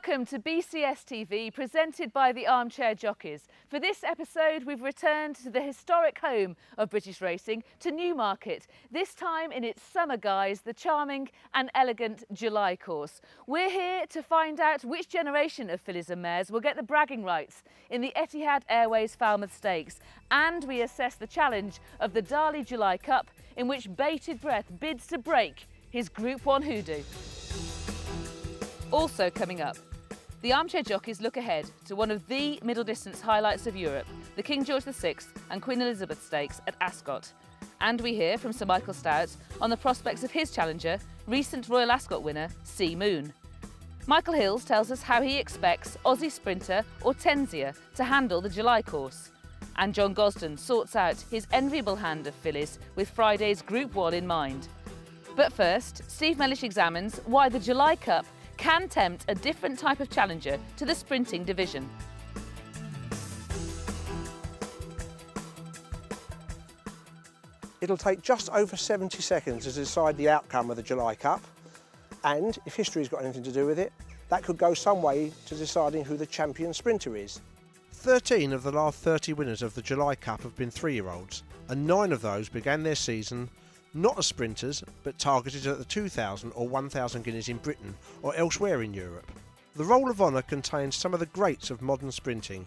Welcome to BCS TV, presented by the Armchair Jockeys. For this episode, we've returned to the historic home of British racing, to Newmarket, this time in its summer guise, the charming and elegant July course. We're here to find out which generation of fillies and mares will get the bragging rights in the Etihad Airways Falmouth Stakes, and we assess the challenge of the Darley July Cup, in which Bated Breath bids to break his Group 1 hoodoo. Also coming up, the Armchair Jockeys look ahead to one of the middle distance highlights of Europe, the King George VI and Queen Elizabeth Stakes at Ascot. And we hear from Sir Michael Stout on the prospects of his challenger, recent Royal Ascot winner, Sea Moon. Michael Hills tells us how he expects Aussie sprinter Hortensia to handle the July course. And John Gosden sorts out his enviable hand of fillies with Friday's Group 1 in mind. But first, Steve Mellish examines why the July Cup can tempt a different type of challenger to the sprinting division. It'll take just over 70 seconds to decide the outcome of the July Cup, and if history's got anything to do with it, that could go some way to deciding who the champion sprinter is. 13 of the last 30 winners of the July Cup have been 3-year-olds, and 9 of those began their season not as sprinters, but targeted at the 2,000 or 1,000 guineas in Britain or elsewhere in Europe. The Roll of Honour contains some of the greats of modern sprinting,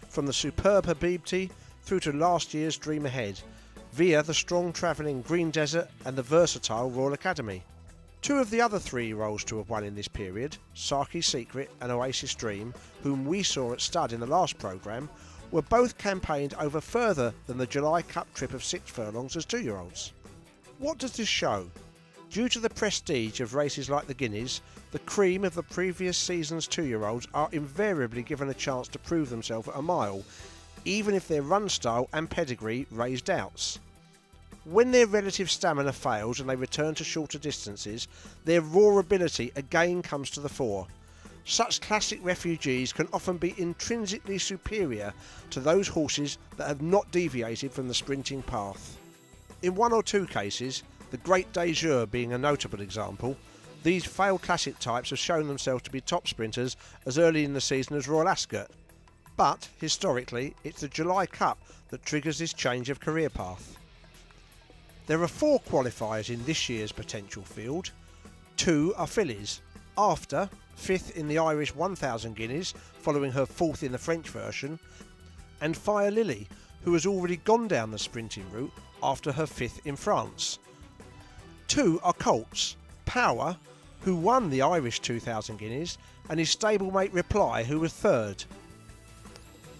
from the superb Habibti through to last year's Dream Ahead, via the strong travelling Green Desert and the versatile Royal Academy. 2 of the other 3-year-olds to have won in this period, Saki Secret and Oasis Dream, whom we saw at stud in the last programme, were both campaigned over further than the July Cup trip of 6 furlongs as 2-year-olds. What does this show? Due to the prestige of races like the Guineas, the cream of the previous season's 2-year-olds are invariably given a chance to prove themselves at a mile, even if their run style and pedigree raise doubts. When their relative stamina fails and they return to shorter distances, their raw ability again comes to the fore. Such classic refugees can often be intrinsically superior to those horses that have not deviated from the sprinting path. In 1 or 2 cases, the Great Des Jours being a notable example, these failed classic types have shown themselves to be top sprinters as early in the season as Royal Ascot. But, historically, it's the July Cup that triggers this change of career path. There are 4 qualifiers in this year's potential field. 2 are fillies, After, 5th in the Irish 1,000 guineas, following her 4th in the French version, and Fire Lily, who has already gone down the sprinting route after her 5th in France. 2 are colts, Power, who won the Irish 2,000 guineas, and his stablemate Reply, who was 3rd.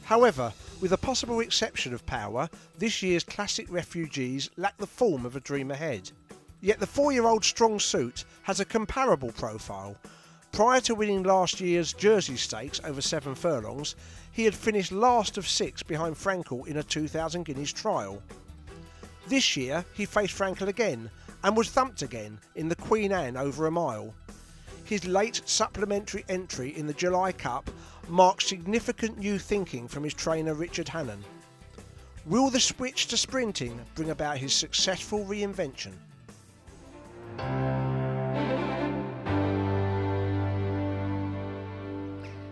However, with a possible exception of Power, this year's classic refugees lack the form of a Dream Ahead. Yet the 4-year-old Strong Suit has a comparable profile. Prior to winning last year's Jersey Stakes over 7 furlongs, he had finished last of 6 behind Frankel in a 2,000 guineas trial. This year he faced Frankel again and was thumped again in the Queen Anne over a mile. His late supplementary entry in the July Cup marks significant new thinking from his trainer Richard Hannon. Will the switch to sprinting bring about his successful reinvention?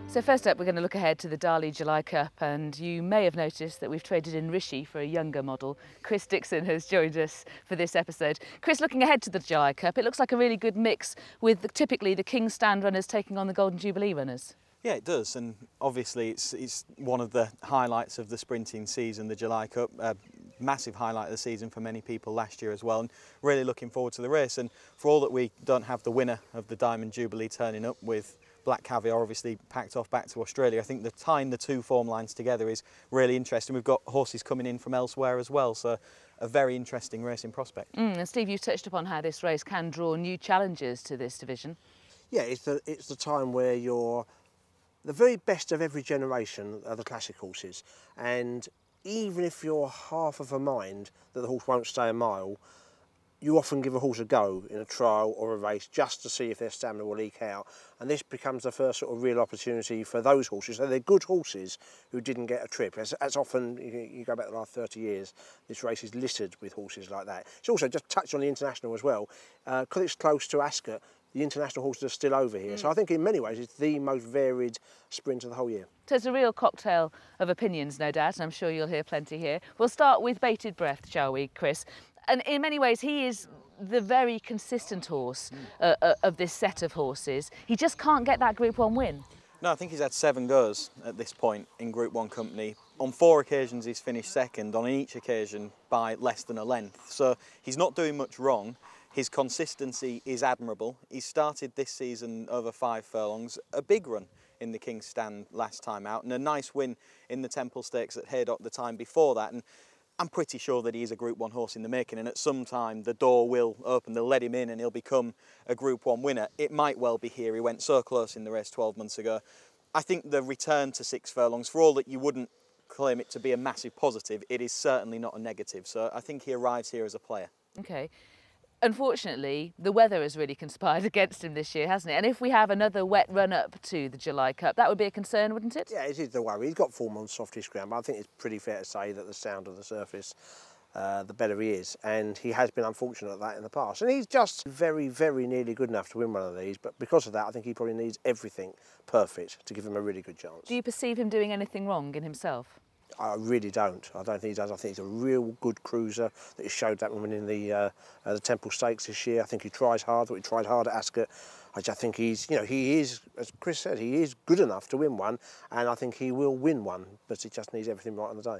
So first up, we're going to look ahead to the Darley July Cup, and you may have noticed that we've traded in Rishi for a younger model. Chris Dixon has joined us for this episode. Chris, looking ahead to the July Cup, it looks like a really good mix with typically the King's Stand runners taking on the Golden Jubilee runners. Yeah, it does, and obviously it's one of the highlights of the sprinting season, the July Cup. Massive highlight of the season for many people last year as well, and really looking forward to the race. And for all that we don't have the winner of the Diamond Jubilee turning up, with Black Caviar obviously packed off back to Australia, I think the tying the 2 form lines together is really interesting. We've got horses coming in from elsewhere as well, so a very interesting racing prospect. And Steve, you touched upon how this race can draw new challengers to this division. Yeah, it's the time where you're the very best of every generation are the classic horses, and even if you're half of a mind that the horse won't stay a mile, you often give a horse a go in a trial or a race just to see if their stamina will leak out, and this becomes the first sort of real opportunity for those horses. So they're good horses who didn't get a trip. As often, you go back the last 30 years, this race is littered with horses like that. It's also just touched on the international as well, because it's close to Ascot. the international horses are still over here. So I think in many ways it's the most varied sprint of the whole year. So it's a real cocktail of opinions, no doubt, and I'm sure you'll hear plenty here. We'll start with Bated Breath, shall we, Chris? And in many ways, he is the very consistent horse of this set of horses. He just can't get that Group 1 win. No, I think he's had 7 goes at this point in Group 1 company. On 4 occasions he's finished second, on each occasion by less than a length. So he's not doing much wrong. His consistency is admirable. He started this season over 5 furlongs, a big run in the King's Stand last time out, and a nice win in the Temple Stakes at Haydock the time before that. And I'm pretty sure that he's a Group 1 horse in the making, and at some time the door will open, they'll let him in and he'll become a Group 1 winner. It might well be here. He went so close in the race 12 months ago. I think the return to 6 furlongs, for all that you wouldn't claim it to be a massive positive, it is certainly not a negative. So I think he arrives here as a player. OK. Unfortunately, the weather has really conspired against him this year, hasn't it? And if we have another wet run-up to the July Cup, that would be a concern, wouldn't it? Yeah, it is the worry. He's got form on softish ground, but I think it's pretty fair to say that the sound of the surface, the better he is. And he has been unfortunate at that in the past. And he's just very, very nearly good enough to win one of these. But because of that, I think he probably needs everything perfect to give him a really good chance. Do you perceive him doing anything wrong in himself? I really don't. I don't think he does. I think he's a real good cruiser that he showed that when winning the Temple Stakes this year. I think he tries hard. He tried hard at Ascot. I just think he's, he is, as Chris said, he is good enough to win one, and I think he will win one, but he just needs everything right on the day.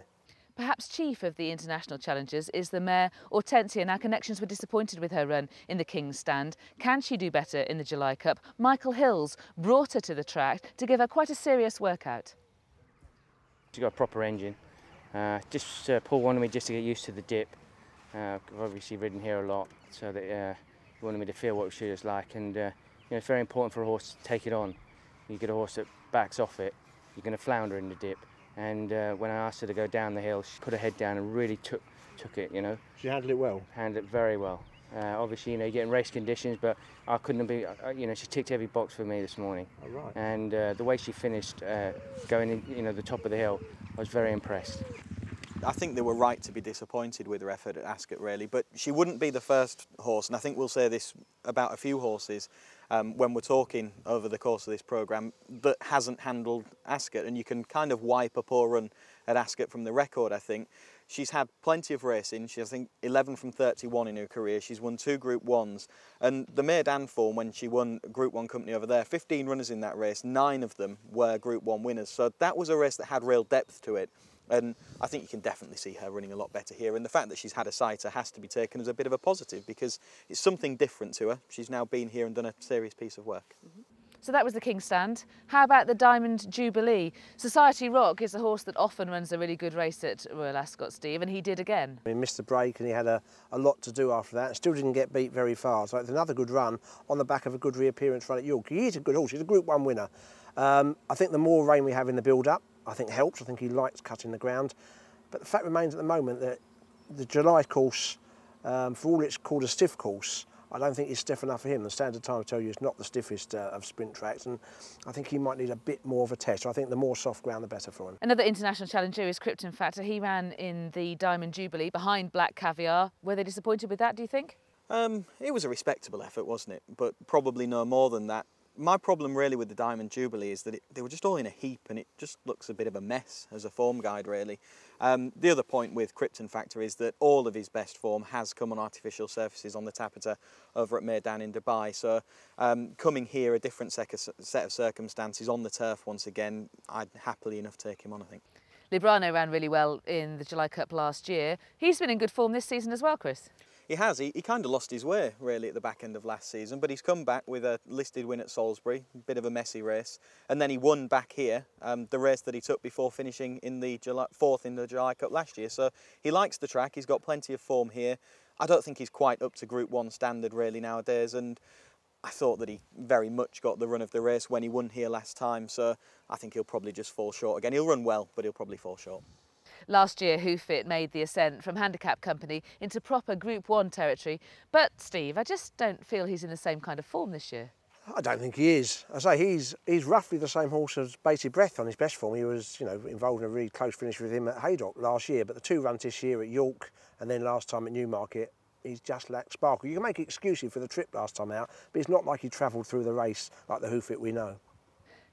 Perhaps chief of the international challenges is the mare Hortensia. Now, Connections were disappointed with her run in the King's Stand. Can she do better in the July Cup? Michael Hills brought her to the track to give her quite a serious workout. She's got a proper engine. Paul wanted me just to get used to the dip. I've obviously ridden here a lot, so that he wanted me to feel what she was like. And it's very important for a horse to take it on. You get a horse that backs off it, you're going to flounder in the dip. And when I asked her to go down the hill, she put her head down and really took it. She handled it well. Handled it very well. Obviously, you get in race conditions, but I couldn't be. She ticked every box for me this morning. Oh, right. And the way she finished, going in, the top of the hill, I was very impressed. I think they were right to be disappointed with her effort at Ascot, really, but she wouldn't be the first horse, and I think we'll say this about a few horses when we're talking over the course of this programme, that hasn't handled Ascot, and you can kind of wipe a poor run at Ascot from the record, I think. She's had plenty of racing. She's, I think, 11 from 31 in her career. She's won 2 Group 1s. And the mare Danform, when she won Group 1 company over there, 15 runners in that race, 9 of them were Group 1 winners. So that was a race that had real depth to it. And I think you can definitely see her running a lot better here. And the fact that she's had a sighter has to be taken as a bit of a positive, because it's something different to her. She's now been here and done a serious piece of work. So that was the King's Stand. How about the Diamond Jubilee? Society Rock is a horse that often runs a really good race at Royal Ascot, Steve, and he did again. He missed the break and he had a lot to do after that, and still didn't get beat very far. So it's another good run on the back of a good reappearance run at York. He is a good horse. He's a Group 1 winner. I think the more rain we have in the build-up, I think helps. I think he likes cutting the ground. But the fact remains at the moment that the July course, for all it's called a stiff course, I don't think it's stiff enough for him. The standard time will tell you it's not the stiffest of sprint tracks, and I think he might need a bit more of a test. So I think the more soft ground, the better for him. Another international challenger is Krypton Factor. He ran in the Diamond Jubilee behind Black Caviar. Were they disappointed with that, do you think? It was a respectable effort, wasn't it? But probably no more than that. My problem really with the Diamond Jubilee is that they were just all in a heap, and it just looks a bit of a mess as a form guide, really. The other point with Krypton Factor is that all of his best form has come on artificial surfaces on the Tappeta over at Meydan in Dubai. So coming here, a different set of circumstances on the turf once again, I'd happily enough take him on, I think. Librano ran really well in the July Cup last year. He's been in good form this season as well, Chris. He has. He kind of lost his way, really, at the back end of last season, but he's come back with a listed win at Salisbury, a bit of a messy race, and then he won back here, the race that he took before finishing in the fourth in the July Cup last year. So he likes the track. He's got plenty of form here. I don't think he's quite up to Group 1 standard, really, nowadays, and I thought that he very much got the run of the race when he won here last time, so I think he'll probably just fall short again. He'll run well, but he'll probably fall short. Last year, Hoofit made the ascent from handicap company into proper Group 1 territory. But, Steve, I just don't feel he's in the same kind of form this year. I don't think he is. I say he's roughly the same horse as Bated Breath on his best form. He was, involved in a really close finish with him at Haydock last year. But the 2 runs this year at York and then last time at Newmarket, he's just lacked sparkle. You can make excuses for the trip last time out, but it's not like he travelled through the race like the Hoofit we know.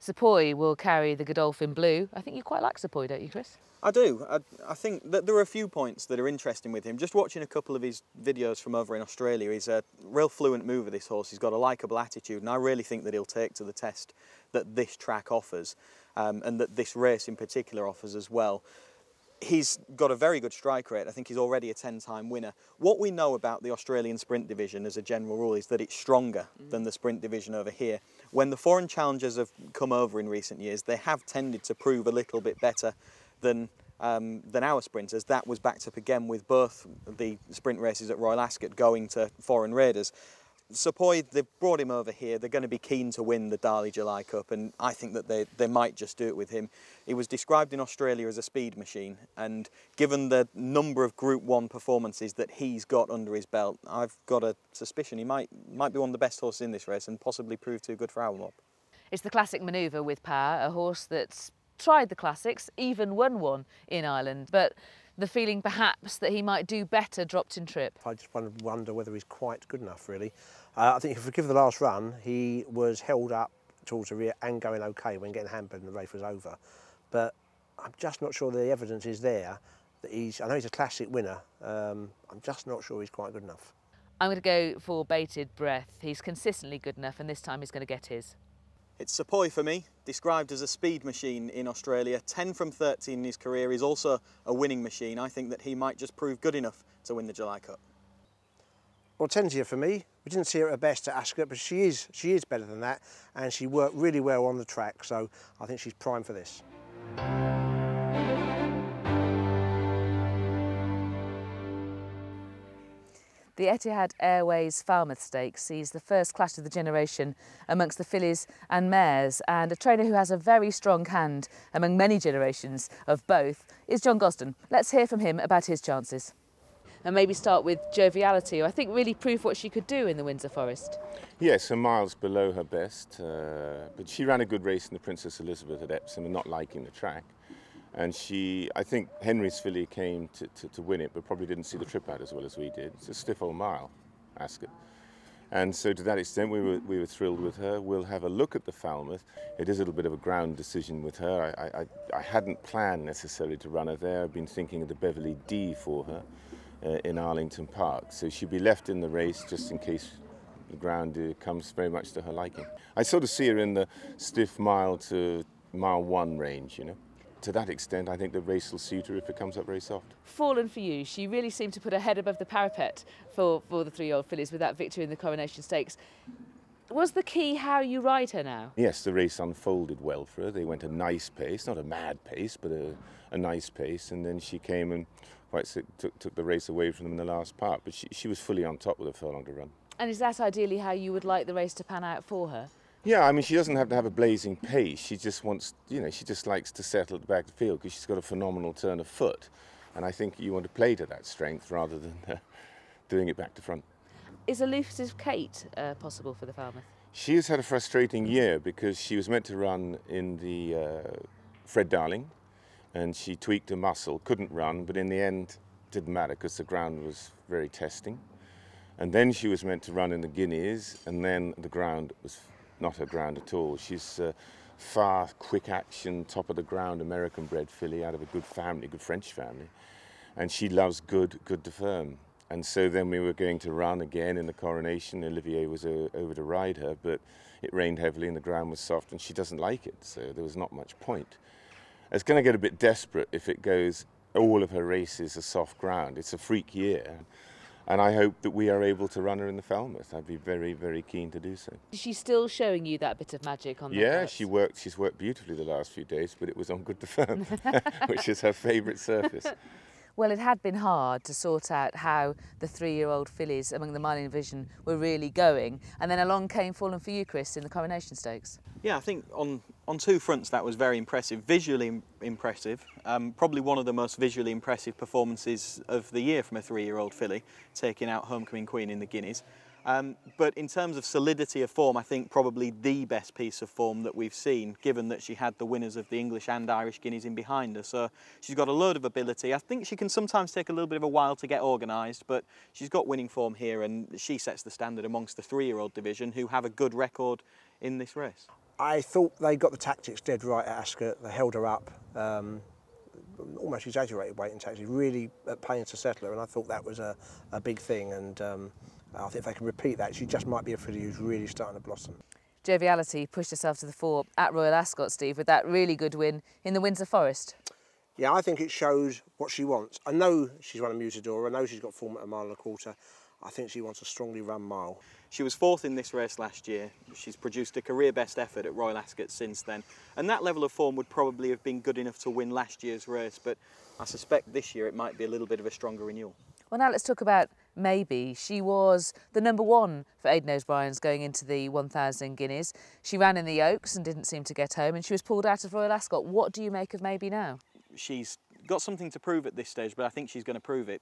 Sepoy will carry the Godolphin Blue. I think you quite like Sepoy, don't you, Chris? I do. I think that there are a few points that are interesting with him. Just watching a couple of his videos from over in Australia, he's a real fluent mover, this horse. He's got a likeable attitude, and I really think that he'll take to the test that this track offers, and that this race in particular offers as well. He's got a very good strike rate. I think he's already a 10-time winner. What we know about the Australian sprint division as a general rule is that it's stronger than the sprint division over here. When the foreign challengers have come over in recent years, they have tended to prove a little bit better than our sprinters. That was backed up again with both the sprint races at Royal Ascot going to foreign raiders. Sepoy, they've brought him over here. They're going to be keen to win the Darley July Cup, and I think that they might just do it with him. He was described in Australia as a speed machine, and given the number of Group 1 performances that he's got under his belt, I've got a suspicion he might be one of the best horses in this race and possibly prove too good for our mob. It's the classic manoeuvre with Power, a horse that's tried the classics, even won one in Ireland, but the feeling perhaps that he might do better dropped in trip. I just wonder whether he's quite good enough, really. I think if we give the last run, he was held up towards the rear and going okay when getting hampered and the race was over. But I'm just not sure the evidence is there that I know he's a classic winner, I'm just not sure he's quite good enough. I'm going to go for Bated Breath. He's consistently good enough, and this time he's going to get his. It's Sepoy for me, described as a speed machine in Australia. 10 from 13 in his career. He's also a winning machine. I think that he might just prove good enough to win the July Cup. Well, Tenzia for me. We didn't see her at her best at Ascot, but she is better than that, and she worked really well on the track, so I think she's prime for this. The Etihad Airways Falmouth Stakes sees the first clash of the generation amongst the fillies and mares, and a trainer who has a very strong hand among many generations of both is John Gosden. Let's hear from him about his chances. And maybe start with Joviality, who I think really proved what she could do in the Windsor Forest. Yes, a miles below her best, but she ran a good race in the Princess Elizabeth at Epsom and not liking the track. And I think Henry's filly came to win it, but probably didn't see the trip out as well as we did. It's a stiff old mile, Ascot. And so to that extent, we were thrilled with her. We'll have a look at the Falmouth. It is a little bit of a ground decision with her. I hadn't planned necessarily to run her there. I've been thinking of the Beverly D for her in Arlington Park. So she'll be left in the race just in case the ground comes very much to her liking. I sort of see her in the stiff mile to mile 1 range, you know. To that extent, I think the race will suit her if it comes up very soft. Fallen for you. She really seemed to put her head above the parapet for the 3-year-old fillies with that victory in the Coronation Stakes. Was the key how you ride her now? Yes, the race unfolded well for her. They went a nice pace, not a mad pace, but a nice pace. And then she came and took the race away from them in the last part. But she was fully on top with a furlong to run. And is that ideally how you would like the race to pan out for her? Yeah, I mean, she doesn't have to have a blazing pace. She just wants, you know, she just likes to settle at the back of the field because she's got a phenomenal turn of foot. And I think you want to play to that strength rather than doing it back to front. Is Elusive Kate possible for the Falmouth? She has had a frustrating year because she was meant to run in the Fred Darling and she tweaked a muscle, couldn't run, but in the end it didn't matter because the ground was very testing. And then she was meant to run in the Guineas and then the ground was not her ground at all. She's fast, quick action, top of the ground, American bred filly out of a good family, good French family. And she loves good de firm. And so then we were going to run again in the Coronation. Olivier was over to ride her, but it rained heavily and the ground was soft and she doesn't like it. So there was not much point. It's going to get a bit desperate if it goes, all of her races are soft ground. It's a freak year. And I hope that we are able to run her in the Falmouth. I'd be very, very keen to do so. Is she still showing you that bit of magic on the Yeah, darts? she's worked beautifully the last few days, but it was on good de firm, which is her favourite surface. Well, it had been hard to sort out how the 3-year-old fillies among the miling division were really going. And then along came Fallen for you, Chris, in the Coronation Stakes. Yeah, I think on 2 fronts that was very impressive, visually impressive. Probably one of the most visually impressive performances of the year from a 3-year-old filly, taking out Homecoming Queen in the Guineas. But in terms of solidity of form, I think probably the best piece of form that we've seen, given that she had the winners of the English and Irish Guineas in behind her. So she's got a load of ability. I think she can sometimes take a little bit of a while to get organised, but she's got winning form here, and she sets the standard amongst the 3-year-old division, who have a good record in this race. I thought they got the tactics dead right at Ascot. They held her up, almost exaggerated waiting tactics, really at pains to settle her, and I thought that was a big thing. And I think if they can repeat that, she just might be a filly who's really starting to blossom. Joviality pushed herself to the fore at Royal Ascot, Steve, with that really good win in the Windsor Forest. Yeah, I think it shows what she wants. I know she's run a Musadora, I know she's got form at 1.25 miles. I think she wants a strongly run mile. She was 4th in this race last year. She's produced a career best effort at Royal Ascot since then. And that level of form would probably have been good enough to win last year's race, but I suspect this year it might be a little bit of a stronger renewal. Well, now let's talk about Maybe. She was the #1 for Aidan O'Brien's going into the 1,000 guineas. She ran in the Oaks and didn't seem to get home, and she was pulled out of Royal Ascot. What do you make of Maybe now? She's got something to prove at this stage, but I think she's going to prove it.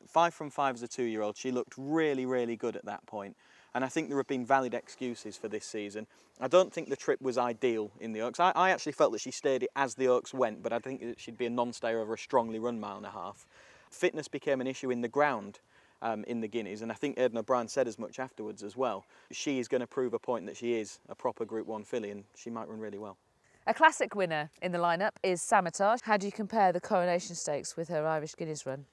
5 from 5 as a 2-year-old. She looked really, really good at that point. And I think there have been valid excuses for this season. I don't think the trip was ideal in the Oaks. I actually felt that she stayed it as the Oaks went, but I think that she'd be a non-stayer over a strongly run 1.5 miles. Fitness became an issue in the ground in the Guineas, and I think Aidan O'Brien said as much afterwards as well. She is going to prove a point that she is a proper Group 1 filly, and she might run really well. A classic winner in the lineup is Samatage. How do you compare the Coronation Stakes with her Irish Guineas run?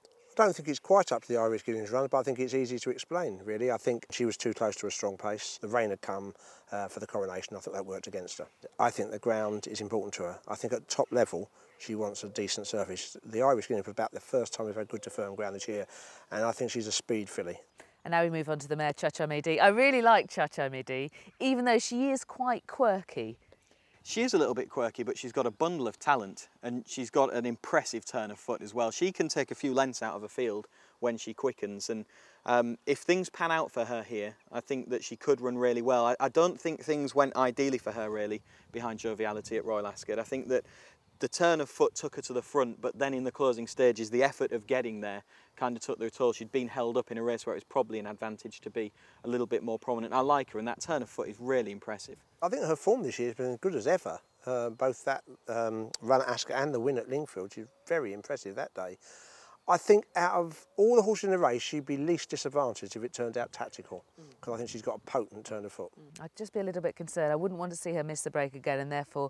I don't think it's quite up to the Irish Guineas run, but I think it's easy to explain, really. I think she was too close to a strong pace. The rain had come for the Coronation. I think that worked against her. I think the ground is important to her. I think at top level, she wants a decent surface. The Irish Guineas was about the first time we've had good to firm ground this year, and I think she's a speed filly. And now we move on to the mare Cha-Cha Midi. I really like Cha-Cha Midi, even though she is quite quirky. She is a little bit quirky, but she's got a bundle of talent, and she's got an impressive turn of foot as well. She can take a few lengths out of a field when she quickens, and if things pan out for her here, I think that she could run really well. I don't think things went ideally for her, really, behind Joviality at Royal Ascot. I think that the turn of foot took her to the front, but then in the closing stages, the effort of getting there kind of took her toll. She'd been held up in a race where it was probably an advantage to be a little bit more prominent. I like her, and that turn of foot is really impressive. I think her form this year has been as good as ever. Both that run at Ascot and the win at Lingfield, she's very impressive that day. I think out of all the horses in the race, she'd be least disadvantaged if it turned out tactical, because I think she's got a potent turn of foot. I'd just be a little bit concerned. I wouldn't want to see her miss the break again, and therefore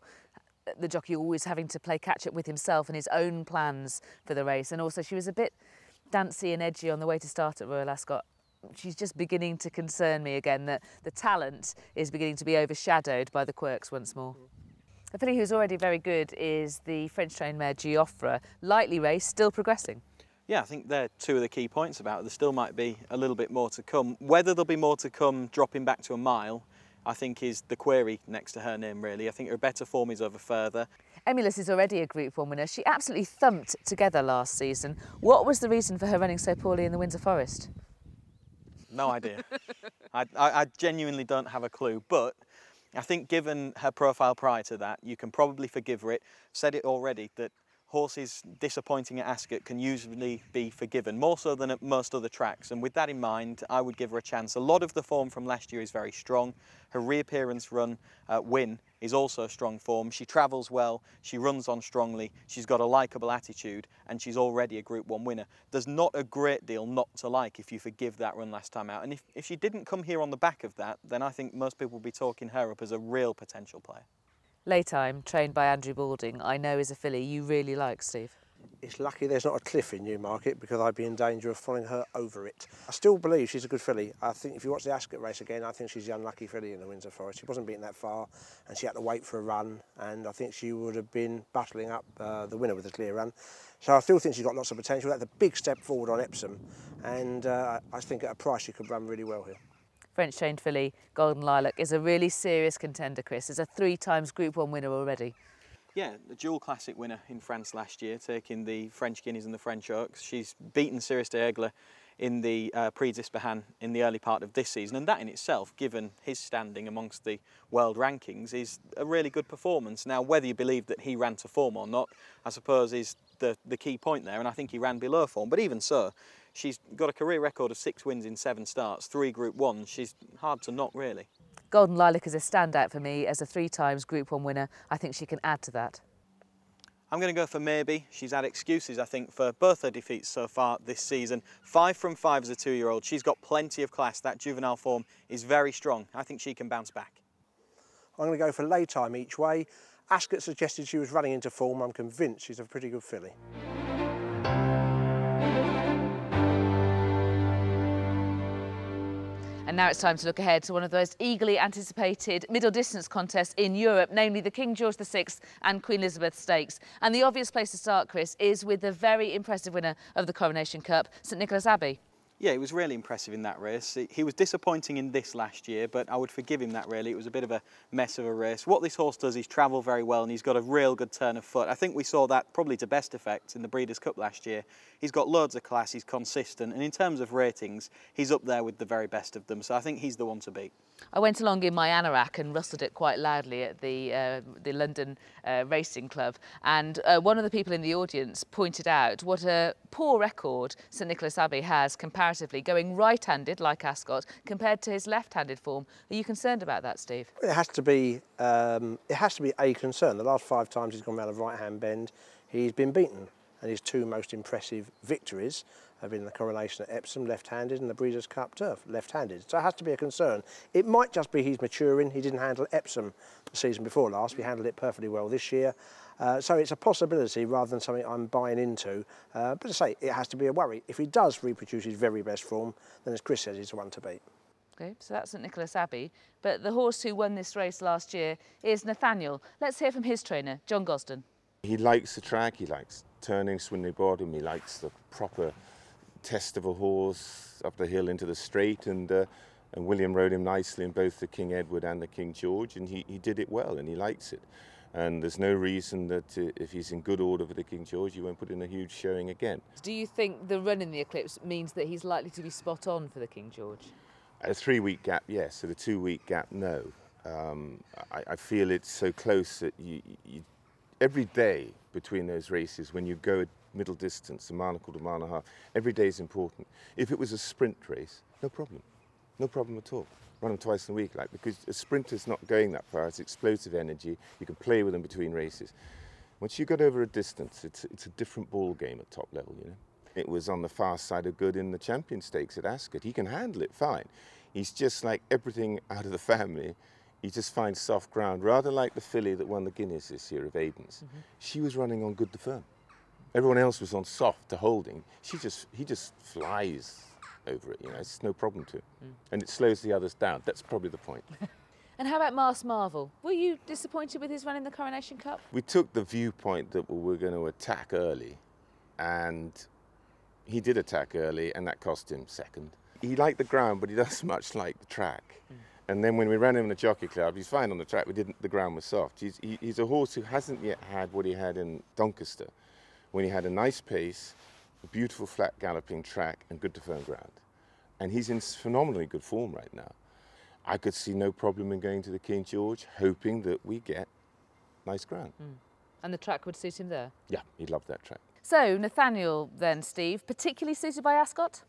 the jockey always having to play catch-up with himself and his own plans for the race. And also she was a bit dancy and edgy on the way to start at Royal Ascot. She's just beginning to concern me again, that the talent is beginning to be overshadowed by the quirks once more. A filly who's already very good is the French-trained mare Giofra. Lightly raced, still progressing. Yeah, I think they're two of the key points about it. There still might be a little bit more to come. Whether there'll be more to come dropping back to 1 mile, I think is the query next to her name, really. I think her better form is over further. Emulous is already a Group 1 winner. She absolutely thumped Together last season. What was the reason for her running so poorly in the Windsor Forest? No idea. I genuinely don't have a clue, but I think given her profile prior to that, you can probably forgive her it. Said it already, that horses disappointing at Ascot can usually be forgiven, more so than at most other tracks. And with that in mind, I would give her a chance. A lot of the form from last year is very strong. Her reappearance run win is also strong form. She travels well, she runs on strongly, she's got a likeable attitude, and she's already a Group 1 winner. There's not a great deal not to like if you forgive that run last time out. And if she didn't come here on the back of that, then I think most people would be talking her up as a real potential player. Laytime, trained by Andrew Balding, I know is a filly you really like, Steve. It's lucky there's not a cliff in Newmarket, because I'd be in danger of following her over it. I still believe she's a good filly. I think if you watch the Ascot race again, I think she's the unlucky filly in the Windsor Forest. She wasn't beaten that far, and she had to wait for a run, and I think she would have been battling up the winner with a clear run. So I still think she's got lots of potential. That's a big step forward on Epsom, and I think at a price she could run really well here. French-trained filly Golden Lilac is a really serious contender, Chris. Is a 3 times Group 1 winner already. Yeah, the dual classic winner in France last year, taking the French Guineas and the French Oaks. She's beaten Sirius d'Aigle in the Prix d'Ispahan in the early part of this season, and that in itself, given his standing amongst the world rankings, is a really good performance. Now, whether you believe that he ran to form or not, I suppose is the key point there, and I think he ran below form, but even so, She's got a career record of 6 wins in 7 starts, 3 Group 1s. She's hard to knock, really. Golden Lilac is a standout for me as a 3 times Group 1 winner. I think she can add to that. I'm going to go for Maybe. She's had excuses, I think, for both her defeats so far this season. 5 from 5 as a 2-year-old. She's got plenty of class. That juvenile form is very strong. I think she can bounce back. I'm going to go for lay time each way. Ascot suggested she was running into form. I'm convinced she's a pretty good filly. And now it's time to look ahead to one of the most eagerly anticipated middle distance contests in Europe, namely the King George VI and Queen Elizabeth Stakes. And the obvious place to start, Chris, is with the very impressive winner of the Coronation Cup, St Nicholas Abbey. Yeah, he was really impressive in that race. He was disappointing in this last year, but I would forgive him that, really. It was a bit of a mess of a race. What this horse does is travel very well, and he's got a real good turn of foot. I think we saw that probably to best effect in the Breeders' Cup last year. He's got loads of class, he's consistent, and in terms of ratings, he's up there with the very best of them, so I think he's the one to beat. I went along in my anorak and rustled it quite loudly at the London Racing Club, and one of the people in the audience pointed out what a poor record St Nicholas Abbey has comparatively, going right-handed like Ascot compared to his left-handed form. Are you concerned about that, Steve? It has to be a concern. The last 5 times he's gone round a right-hand bend, he's been beaten, and his 2 most impressive victories have been the Coronation at Epsom, left-handed, and the Breeders' Cup Turf, left-handed. So it has to be a concern. It might just be he's maturing. He didn't handle Epsom the season before last. We handled it perfectly well this year. So it's a possibility rather than something I'm buying into. But to say, it has to be a worry. If he does reproduce his very best form, then as Chris says, he's the one to beat. Okay, so that's St Nicholas Abbey. But the horse who won this race last year is Nathaniel. Let's hear from his trainer, John Gosden. He likes the track, he likes turning, swinging bottom, he likes the proper test of a horse up the hill into the straight, and William rode him nicely in both the King Edward and the King George, and he did it well, and he likes it. And there's no reason that if he's in good order for the King George, he won't put in a huge showing again. Do you think the run in the Eclipse means that he's likely to be spot on for the King George? A 3-week gap, yes. At a 2-week gap, no. I feel it's so close that every day between those races, when you go middle distance, a mile to a mile and a half, every day is important. If it was a sprint race, no problem. No problem at all. Run them twice in a week, because a sprinter's not going that far. It's explosive energy. You can play with them between races. Once you got over a distance, it's a different ball game at top level, you know. It was on the fast side of good in the Champion Stakes at Ascot. He can handle it fine. He's just like everything out of the family. He just finds soft ground, rather like the filly that won the Guineas this year of Aiden's. She was running on good to firm. Everyone else was on soft to holding. He just flies over it, you know, it's no problem to him. And it slows the others down. That's probably the point. And how about Mars Marvel? Were you disappointed with his run in the Coronation Cup? We took the viewpoint that we were going to attack early, and he did attack early, and that cost him second. He liked the ground, but he doesn't much like the track. And then when we ran him in the Jockey Club, he's fine on the track. The ground was soft. He's a horse who hasn't yet had what he had in Doncaster, when he had a nice pace, a beautiful flat galloping track, and good to firm ground. And he's in phenomenally good form right now. I could see no problem in going to the King George, hoping that we get nice ground. And the track would suit him there? Yeah, he'd love that track. So, Nathaniel then, Steve, particularly suited by Ascot?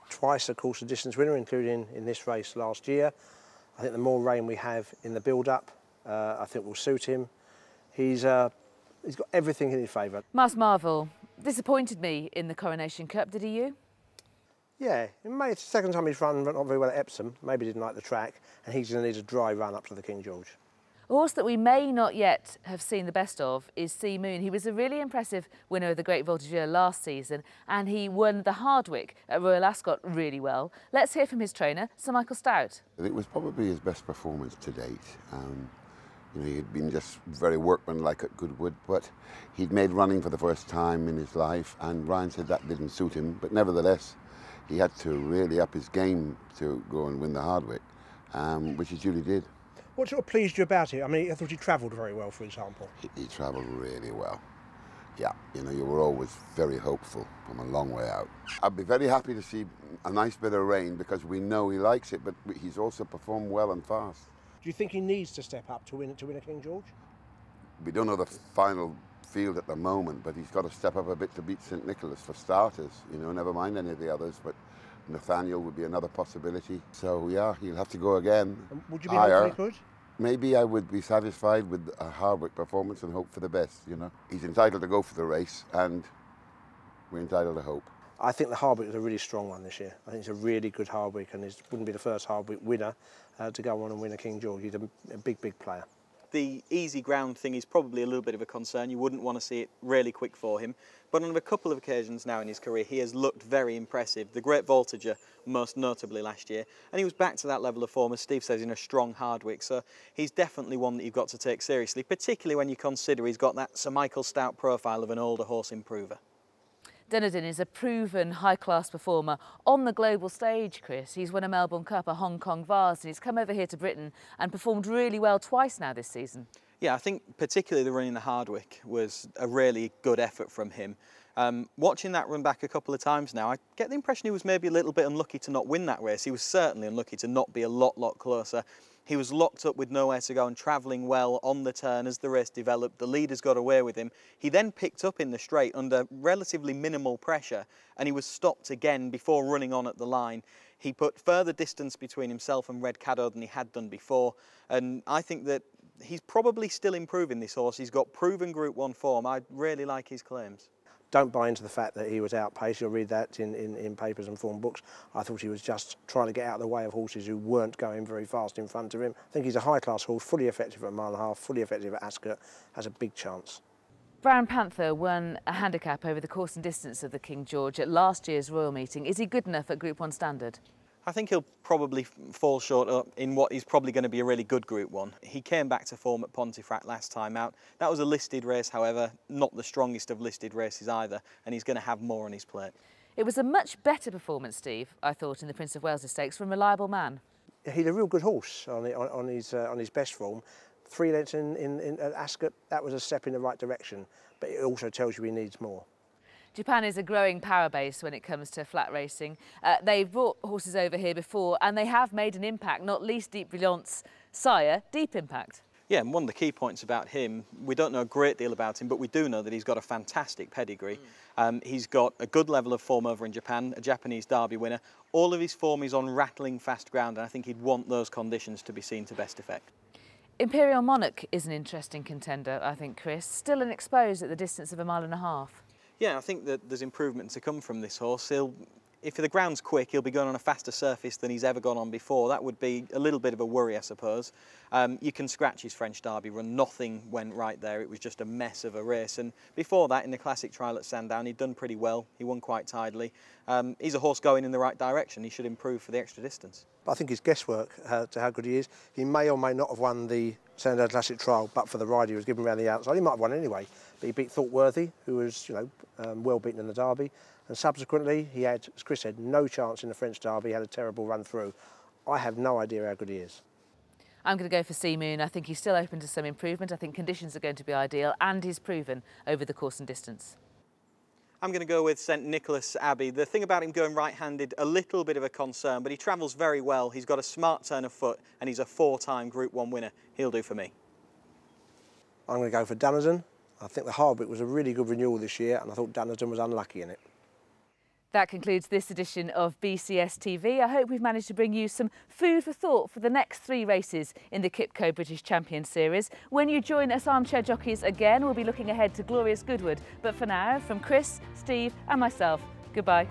Twice, of course, a distance winner, including in this race last year. I think the more rain we have in the build-up, I think will suit him. He's got everything in his favour. Mars Marvel disappointed me in the Coronation Cup, did he you? Yeah, it's the second time he's run not very well at Epsom. Maybe didn't like the track, and he's going to need a dry run up to the King George. A horse that we may not yet have seen the best of is Sea Moon. He was a really impressive winner of the Great Voltigeur last season, and he won the Hardwick at Royal Ascot really well. Let's hear from his trainer, Sir Michael Stout. It was probably his best performance to date. You know, he'd been just very workmanlike at Goodwood, but he'd made running for the first time in his life, and Ryan said that didn't suit him. But nevertheless, he had to really up his game to go and win the Hardwick, which he duly did. What sort of pleased you about it? I mean, I thought he travelled very well, for example. He travelled really well. Yeah, you know, you were always very hopeful from a long way out. I'd be very happy to see a nice bit of rain because we know he likes it, but he's also performed well and fast. Do you think he needs to step up to win a King George? We don't know the final field at the moment, but he's got to step up a bit to beat St Nicholas for starters. You know, never mind any of the others, but Nathaniel would be another possibility. So yeah, he'll have to go again. Would you be higher. hopefully good? Maybe I would be satisfied with a Hardwick performance and hope for the best, you know. He's entitled to go for the race, and we're entitled to hope. I think the Hardwick is a really strong one this year. I think it's a really good Hardwick, and it wouldn't be the first Hardwick winner to go on and win a King George. He's a big, big player. The easy ground thing is probably a little bit of a concern. You wouldn't want to see it really quick for him. But on a couple of occasions now in his career, he has looked very impressive. The Great Voltager, most notably last year. And he was back to that level of form, as Steve says, in a strong Hardwick. So he's definitely one that you've got to take seriously, particularly when you consider he's got that Sir Michael Stout profile of an older horse improver. Dunedin is a proven high-class performer on the global stage, Chris. He's won a Melbourne Cup, a Hong Kong Vase, and he's come over here to Britain and performed really well twice now this season. Yeah, I think particularly the run in the Hardwick was a really good effort from him. Watching that run back a couple of times now, I get the impression he was maybe a little bit unlucky to not win that race. He was certainly unlucky to not be a lot closer. He was locked up with nowhere to go and travelling well on the turn as the race developed. The leaders got away with him. He then picked up in the straight under relatively minimal pressure, and he was stopped again before running on at the line. He put further distance between himself and Red Caddo than he had done before, and I think that he's probably still improving, this horse. He's got proven Group 1 form. I really like his claims. Don't buy into the fact that he was outpaced. You'll read that in papers and form books. I thought he was just trying to get out of the way of horses who weren't going very fast in front of him. I think he's a high-class horse, fully effective at a mile and a half, fully effective at Ascot, has a big chance. Brown Panther won a handicap over the course and distance of the King George at last year's Royal Meeting. Is he good enough at Group 1 standard? I think he'll probably fall short in what is probably going to be a really good Group 1. He came back to form at Pontefract last time out. That was a listed race, however, not the strongest of listed races either, and he's going to have more on his plate. It was a much better performance, Steve, I thought, in the Prince of Wales Stakes from a reliable man. He's a real good horse on his best form. 3 lengths at Ascot, that was a step in the right direction, but it also tells you he needs more. Japan is a growing power base when it comes to flat racing. They've brought horses over here before and they have made an impact, not least Deep Brillant's sire, Deep Impact. Yeah, and one of the key points about him, we don't know a great deal about him, but we do know that he's got a fantastic pedigree. He's got a good level of form over in Japan, a Japanese Derby winner. All of his form is on rattling fast ground, and I think he'd want those conditions to be seen to best effect. Imperial Monarch is an interesting contender, I think, Chris. Still unexposed at the distance of a mile and a half. Yeah, I think that there's improvement to come from this horse. If the ground's quick, he'll be going on a faster surface than he's ever gone on before. That would be a little bit of a worry, I suppose. You can scratch his French Derby run. Nothing went right there. It was just a mess of a race. And before that, in the Classic Trial at Sandown, he'd done pretty well. He won quite tidily. He's a horse going in the right direction. He should improve for the extra distance. I think his guesswork to how good he is. He may or may not have won the Sandown Classic Trial, but for the ride he was given around the outside. He might have won anyway, but he beat Thoughtworthy, who was, well beaten in the Derby. And subsequently, he had, as Chris said, no chance in the French Derby. He had a terrible run through. I have no idea how good he is. I'm going to go for Sea Moon. I think he's still open to some improvement. I think conditions are going to be ideal, and he's proven over the course and distance. I'm going to go with St Nicholas Abbey. The thing about him going right-handed, a little bit of a concern, but he travels very well. He's got a smart turn of foot, and he's a 4-time Group 1 winner. He'll do for me. I'm going to go for Dunedin. I think the Hardwick was a really good renewal this year, and I thought Dunedin was unlucky in it. That concludes this edition of BCS TV. I hope we've managed to bring you some food for thought for the next 3 races in the Kipco British Champion Series. When you join us Armchair Jockeys again, we'll be looking ahead to glorious Goodwood. But for now, from Chris, Steve and myself, goodbye.